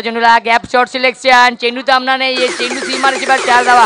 चेंडूला gap shot selection, चेंडू थांबणार नाही, चेंडू सीमारेषे बाहेर 4 धावा.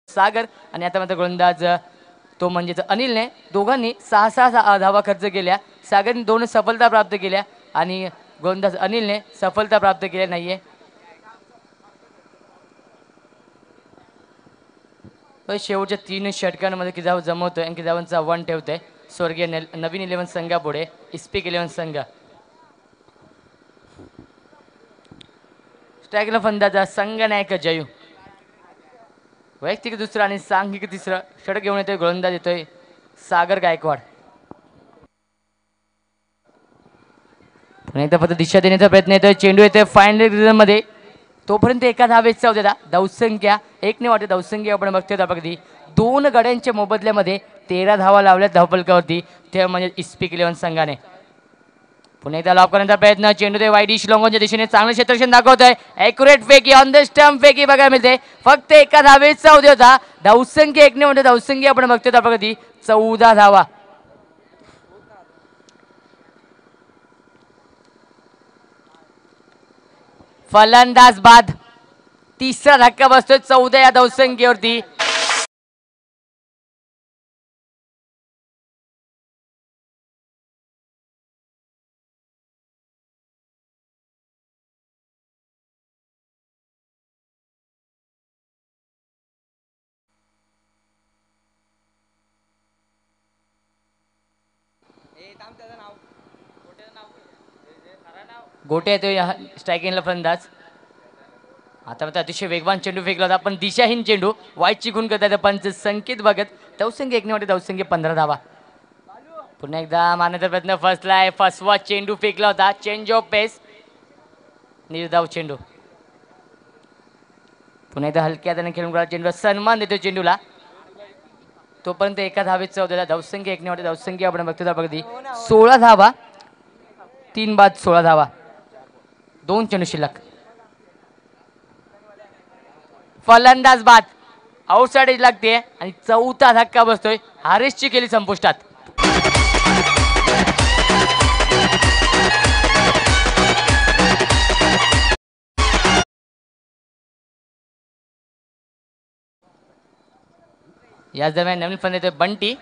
सागर आणि आता मात्र गोलंदाज तो म्हणजेच अनिलने दोघांनी 6 धावा खर्च केल्या. सागरने 2 सफलता प्राप्त केल्या आणि गोलंदाज अनिलने सफलता प्राप्त केली नाहीये. शेवटच्या 3 षटकांमध्ये किजाव जमवतोय आणि किजावांचा 1 ठेवतोय. स्वर्गीय नवीन 11 संघापुढे इस्पिक 11 संघ. स्ट्रायकला फंदाचा संघनायक जयू वैयक्तिक दुसरा आणि सांघिक तिसरं षटक घेऊन येतोय. गोलंदाज येतोय सागर गायकवाड. पुन्हा एकदा फक्त दिशा देण्याचा प्रयत्न येतोय. चेंडू येतोय फायनल मध्ये. तोपर्यंत एका धावेचा होता धावसंख्या 1 वाटत धावसंख्या आपण बघतोय. त्यापैकी 2 गड्यांच्या मोबदल्यामध्ये 13 धावा लावल्या धावफलकावरती. ते म्हणजे इस्पिक 11 संघाने. पुन्हा एकदा लॉक करण्याचा प्रयत्न. चेंडू ते वाईडिश लॉंगॉनच्या दिशेने चांगलं क्षेत्ररक्षण दाखवतोय. ॲक्युरेट फेकी ऑन द स्टंप फेकी बघायला मिळते. फक्त एका धावेचा होता धावसंख्या 1 म्हणजे धावसंख्या आपण बघतोय. त्यापैकी 14 धावा. फलंदाज बाद. तिसरा धक्का बसतोय 14 या धावसंख्येवरती. गोटे येतोय स्ट्रायकिंगला फलंदाज. आता अतिशय वेगवान चेंडू फेकला होता पण दिशाहीन चेंडू वाईटची खून करतात पंच संकेत बघत. धावसंख्या 1 ने वाटे धावसंख्या 15 धावा. पुन्हा एकदा मारण्याचा प्रयत्न फसलाय. फसवा चेंडू फेकला होता. चेंज ऑफ पेस. निर्धाव चेंडू. पुन्हा एकदा हलक्या त्याने खेळून चेंडूला सन्मान देतो चेंडूला. तोपर्यंत एका धावेत 14 धावसंख्या 1 ने वाटे धावसंख्या आपण बघतो अगदी 16 धावा. 3 बाद 16 धावा. 2 चेंडू शिल्लक. फलंदाज बाद. आउटसाइड एज लागते आणि चौथा धक्का बसतोय. हारेसची केली संपुष्टात. याच दरम्यान नवीन फलंदाज बंटी.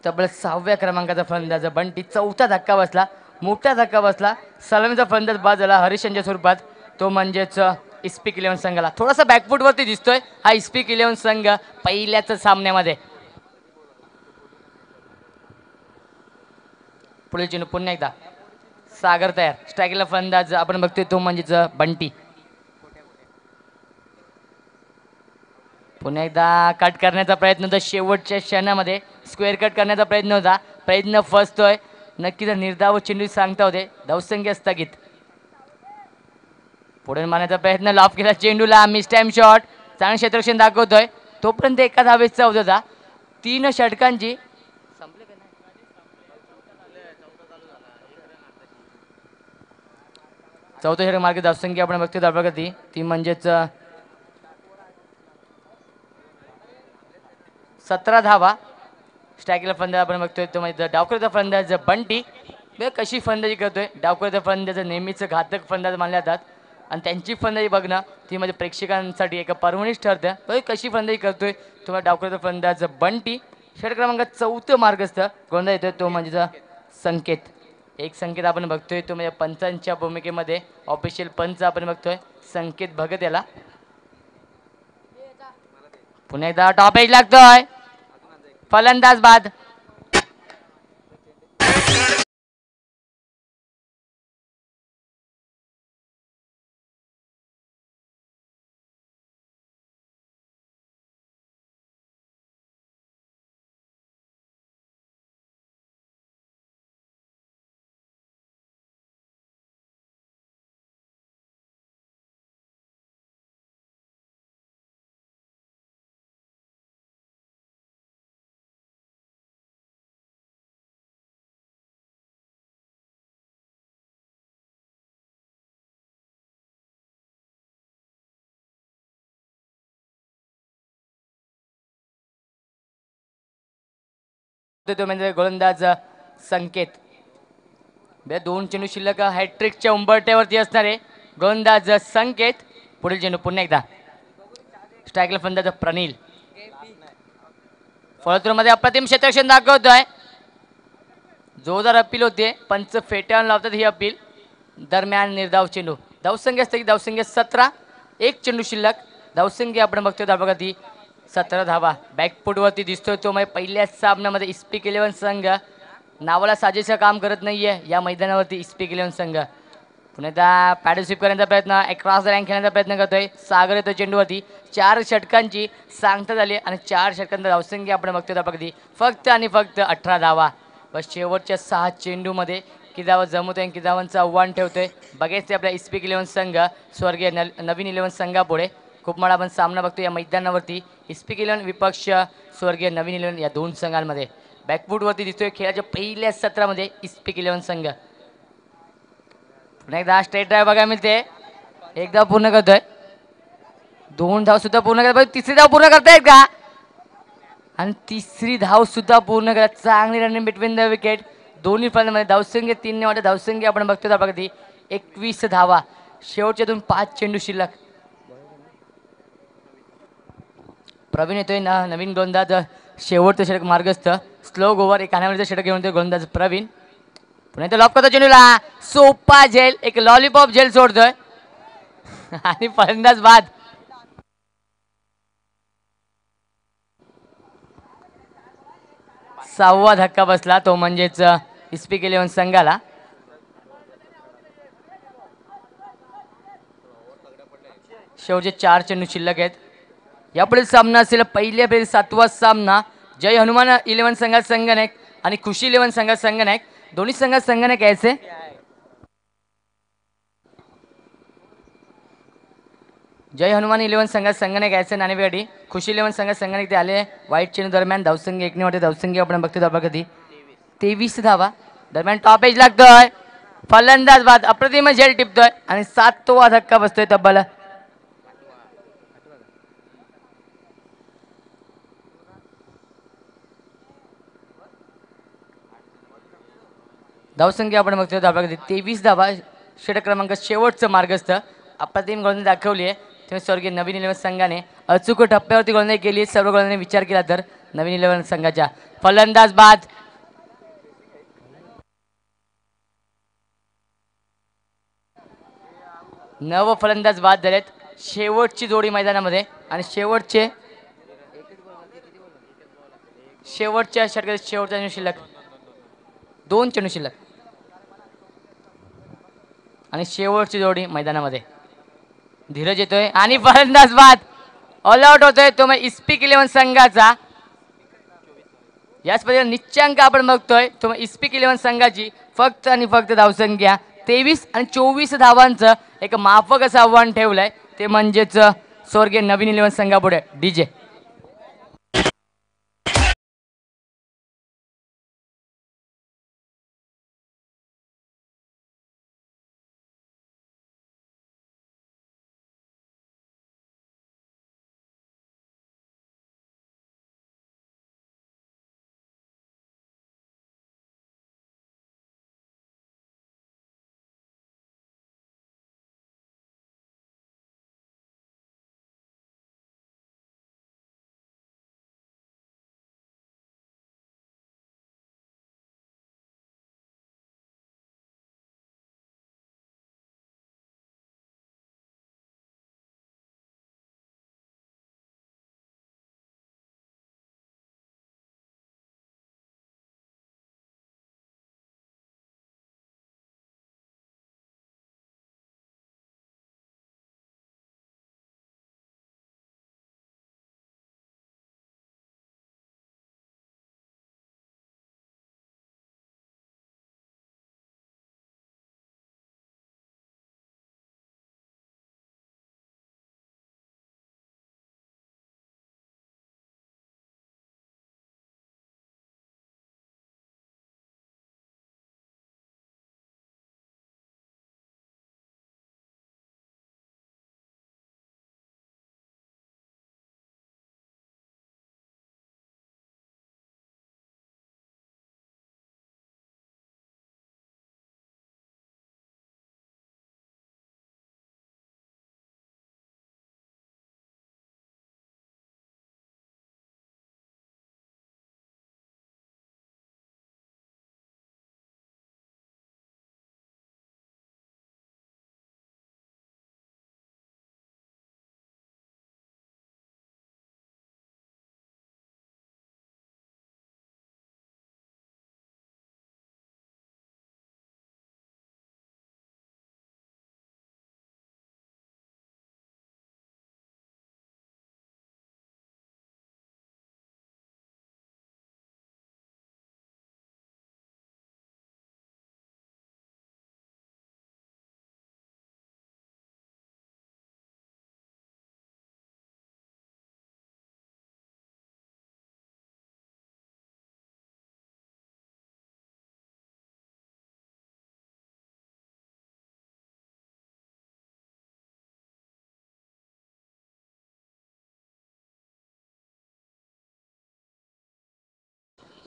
तब्बल 6व्या क्रमांकाचा फलंदाज बंटी. चौथा धक्का बसला. मोठा धक्का बसला. सलामीचा फलंदाज बाद झाला हरीश यांच्या स्वरूपात. तो म्हणजेच इस्पिक 11 संघाला थोडासा बॅकफूट वरती दिसतोय हा इस्पिक 11 संघ पहिल्याच सामन्यामध्ये. पुढील चेंडू पुन्हा एकदा सागर तयार. स्ट्रायकरला फलंदाज आपण बघतोय तो म्हणजेच बंटी. पुन्हा एकदा कट करण्याचा प्रयत्न होता. शेवटच्या क्षणामध्ये स्क्वेअर कट करण्याचा प्रयत्न होता. प्रयत्न फसतोय. नक्कीच निर्धाव चेंडू सांगता होते. धावसंख्या स्थगित. पुढे मारण्याचा प्रयत्न लॉफ केला चेंडूला. Miss time shot. चांगलं क्षेत्ररक्षण दाखवतोय. तोपर्यंत एका धावेचा होता. 3 षटकांची चौथा षटक मार्ग धावसंख्या आपण बघतोय धावप्रगती ती म्हणजेच 17 धावा. स्ट्रायकरला फलंदाज आपण बघतोय तो म्हणजे डावखुराचा फलंदाज बंटी. कशी फलंदाजी करतोय. डावखुराचा फलंदाज नेहमीच घातक फलंदाज मानले जातात आणि त्यांची फलंदाजी बघणं ती म्हणजे प्रेक्षकांसाठी एक पर्वणीच ठरतं. तो कशी फलंदाजी करतोय तुम्हाला डावखुराचा फलंदाज बंटी. षटक क्रमांक 4 मार्गस्थ गोंधळ येतोय तो म्हणजे संकेत. एक संकेत आपण बघतोय तो म्हणजे पंचांच्या भूमिकेमध्ये ऑफिशियल पंच आपण बघतोय संकेत भगत याला. पुन्हा एकदा टॉप एज लागतोय. फलंदाज बाद. तो म्हणजे गोलंदाज संकेत. 2 चेंडू शिल्लक. हॅट्रिकच्या उंबरट्यावरती असणारे गोलंदाज संकेत. पुढील चेंडू पुन्हा एकदा स्ट्रायकरला फलंदाज प्रनिल. फळतूरमध्ये अप्रतिम क्षेत्ररक्षण दाखवतोय. जोरदार अपील होते. पंच फेट्यावर लावतात ही अपील. दरम्यान निर्धाव चेंडू. धावसंख्या असते की धावसंख्या 17. 1 चेंडू शिल्लक. धावसंख्या आपण बघतोय धावप्रगती 17 धावा. बॅकफूटवरती दिसतोय तो म्हणजे पहिल्याच सामन्यामध्ये इस्पिक 11 संघ नावाला साजेसं काम करत नाहीये या मैदानावरती इस्पिक 11 संघ. पुन्हा एकदा पॅडल स्वीप करण्याचा प्रयत्न. क्रॉस रँक खेळण्याचा प्रयत्न करतोय. सागर येतो चेंडूवरती. 4 षटकांची सांगता झाली आणि 4 षटकांचा धावसंख्या आपण बघतोय धावप्रगती फक्त आणि फक्त 18 धावा. बस शेवटच्या 6 चेंडूमध्ये किती धावा जमवतोय किती धावांचं आव्हान ठेवतोय बघायचं आपल्या इस्पिक 11 संघ स्वर्गीय नवीन 11 संघापुढे. खूप मोठा आपण सामना बघतो या मैदानावरती. इस्पिक 11 विपक्ष स्वर्गीय नवीन 11 या 2 संघांमध्ये. बॅकफूटवरती दिसतोय खेळाच्या पहिल्या सत्रामध्ये इस्पिक 11 संघ. पुन्हा एकदा स्ट्रेट ड्राइव्ह बघायला मिळते. एकदा पूर्ण करतोय. 2 धाव सुद्धा पूर्ण करतोय. तिसरी धाव पूर्ण करतायत का आणि तिसरी धाव सुद्धा पूर्ण करत. चांगली रनिंग बिटवीन द विकेट. दोन्ही फलंदाजांमध्ये धावसंख्या 3 ने वाटे धावसंख्या आपण बघतोय धावप्रगती 21 धावा. शेवटच्यातून 5 चेंडू शिल्लक. प्रवीण येतोय ना नवीन गोलंदाज. शेवटचं षटक मार्गस्थ. स्लो गोवर एक कानावरचं षटक घेऊन येतोय गोलंदाज प्रवीण. पुन्हा इथं लॉक करतो चेंडूला. सोपा झेल एक लॉलीपॉप झेल सोडतोय आणि फलंदाज बाद. सहावा धक्का बसला तो म्हणजेच इस्पिक 11 संघाला. शेवटचे 4 चेंडू शिल्लक आहेत. यापुढील सामना असेल पहिल्या फेरी 7वा सामना. जय हनुमान 11 संघात संघनायक आणि खुशी 11 संघात संघनायक. दोन्ही संघात संघनायक यायचे. जय हनुमान 11 संघात संघनायक यायचे नाणेफेकाठी. खुशी 11 संघात संघनायक ते आले. वाईट चेंडू दरम्यान धावसंख्या 1 ने वाटते. धावसंख्या आपण बघतोय धावा कधी 23 धावा. दरम्यान टॉप एज लागतोय. फलंदाज बाद अप्रतिम झेल टिपतोय आणि 7वा धक्का बसतोय तब्बल. धावसंख्या आपण बघतोय धावा कधी 23 धावा. षटक क्रमांक शेवटचं मार्गस्थ. अप्रतिम गोलंदाजी दाखवली आहे. तेव्हा स्वर्गीय नवीन 11 संघाने अचूक टप्प्यावरती गोलंदाजी केली. सर्व गोलंदाजांनी विचार केला तर नवीन 11 संघाच्या. फलंदाज बाद. नव फलंदाज बाद झालेत. शेवटची जोडी मैदानामध्ये आणि शेवटच्या षटकात शेवटचा चेंडू शिल्लक 2 चेंडू शिल्लक आणि शेवटची जोडी मैदानामध्ये. धीरज येतोय आणि फलंदाज बाद. ऑल आउट होतोय तो मग इस्पिक 11 संघाचा. या स्पर्धेला निश्चांक आपण बघतोय तो मग इस्पिक 11 संघाची फक्त आणि फक्त धावसंख्या 23 आणि 24 धावांचं एक माफक असं आव्हान ठेवलंय. ते म्हणजेच स्वर्गीय नवीन 11 संघापुढे डीजे.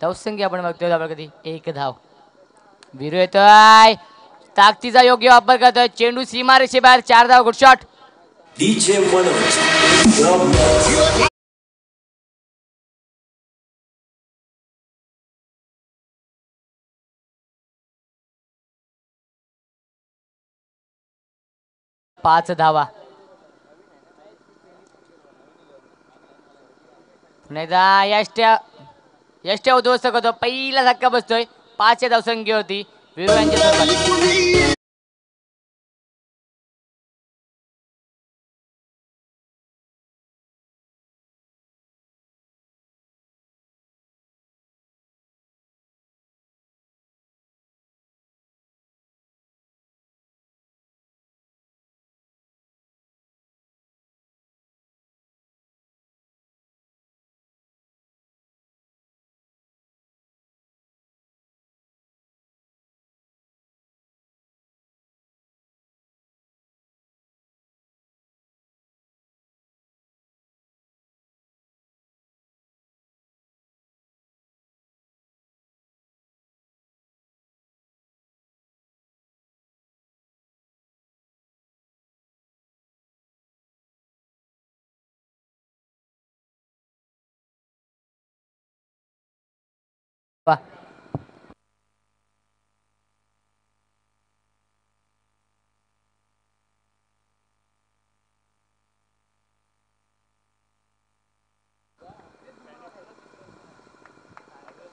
धावसंख्या आपण बघतोय धावा कधी 1 धाव. विरू येतोय ताकदीचा योग्य वापर करतोय, चेंडू सीमारेषे बाहेर, 4 धावा, गुड शॉट. DJ Manoj. 5 धावा. यष्ट्या उद्ध्वस्त करतो, पहिला धक्का बसतोय. 5 धावसंख्येवरती विरोध्यांच्या स्वरूपात.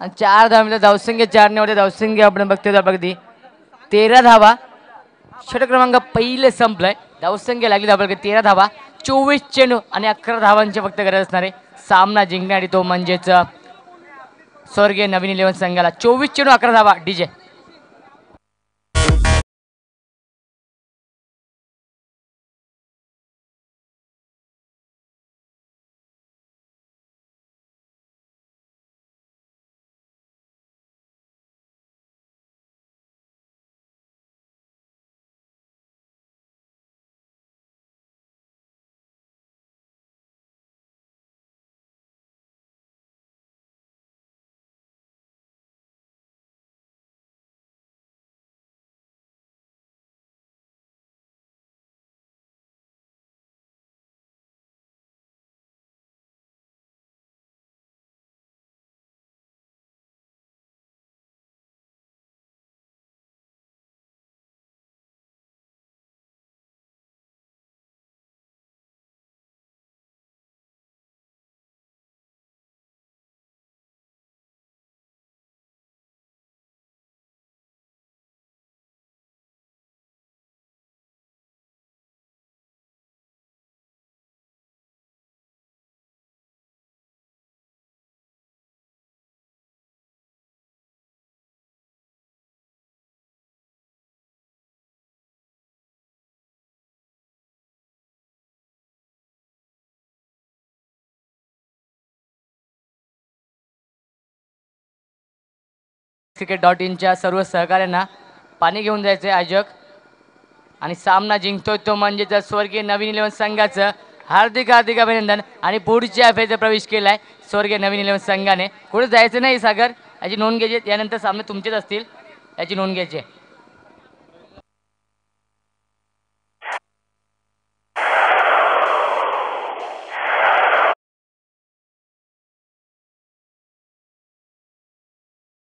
आणि 4 धावा, धावसंख्या 4 ने धावसंख्या आपण बघतोय अगदी 13 धावा. षटक क्रमांक पहिले संपलंय. धावसंख्या लागली धावा 13 धावा, 24 चेंडू आणि 11 धावांची फक्त गरज असणार आहे सामना जिंकण्यासाठी. तो म्हणजेच स्वर्गीय नवीन 11 संघाला 24 चेंडू 11 धावा. डीजे cricket.in सर्व सहकार्यांना पाणी घेऊन जायचे आयोजक. आणि सामना जिंकतोय तो म्हणजे स्वर्गीय नवीन 11 संघाचं हार्दिक हार्दिक अभिनंदन. आणि पुढच्या फेरीत प्रवेश केलाय स्वर्गीय नवीन 11 संघाने. कुठे जायचं नाही सागर, याची नोंद घ्यायची. यानंतर सामने तुमचेच असतील, याची नोंद घ्यायची.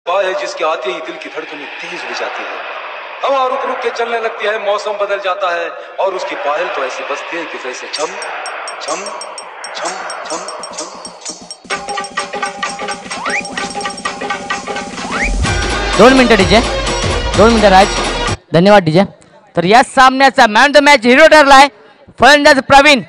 है जिसके आते ही दिल की धड़कनें तेज हो जाती है, हवा रुक रुक के चलने लगती है, मौसम बदल जाता है और उसकी पायल तो ऐसी बजती है कि जैसे छम छम छम छम छम. 2 मिनिटं डीजे, 2 मिनिटं राज. धन्यवाद डीजे. तर या सामन्याचा man of the match hero ठरलाय फलंदाज प्रवीण.